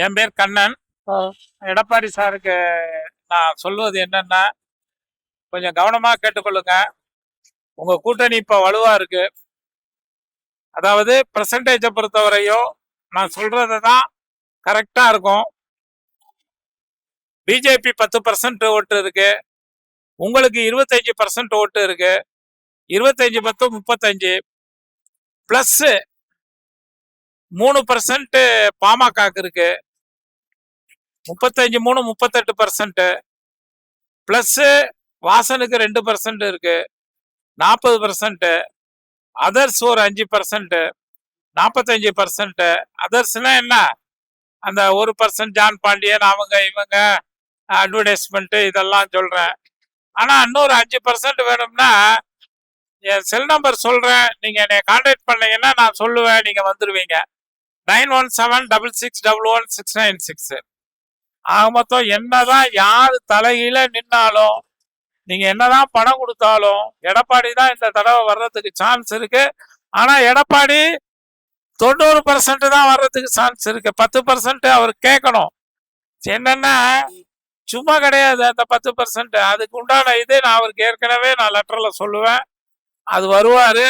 என் பேர் கண்ணன். ஆ, எடப்பாடி சாருக்கு நான் சொல்வது என்னன்னா, கொஞ்சம் கவனமா கேட்டுக்கொள்ளுங்க. உங்க கூட்டணி இப்ப வலுவா இருக்கு. அதாவது பெர்சன்டேஜை பொறுத்தவரையும் நான் சொல்றது தான் கரெக்டா இருக்கும். பிஜேபி 10% ஓட்டு இருக்கு, உங்களுக்கு 25% ஓட்டு இருக்கு. 25 10 35 பிளஸ் 3% பாமகக்கு இருக்கு. 35 3 38% பிளஸ் வாசனுக்கு 2% இருக்கு, 40%. அதர்ஸ் ஒரு 5%, 45%. அதர்ஸ்னா என்ன? அந்த 1% ஜான் பாண்டியன் அவங்க இவங்க அட்வர்டைஸ்மெண்ட் இதெல்லாம் சொல்றேன். ஆனா இன்னொரு 5% வேணும்னா என் செல் நம்பர் சொல்றேன், நீங்க என்னை கான்டாக்ட் பண்ணீங்கன்னா நான் சொல்லுவேன், நீங்க வந்துருவீங்க. 9176611696. ஆக மொத்தம் என்னதான் யாரு தலையில நின்னாலும், நீங்க என்னதான் பணம் கொடுத்தாலும் எடப்பாடி தான் இந்த தடவை வர்றதுக்கு சான்ஸ் இருக்கு. ஆனா எடப்பாடி 90% தான் வர்றதுக்கு சான்ஸ் இருக்கு. 10% அவர் கேட்கணும். என்னன்னா சும்மா கிடையாது அந்த 10%. அதுக்கு உண்டான இது நான் அவருக்கு ஏற்கனவே நான் லெட்டர்ல சொல்லுவேன். அது வருவாரு.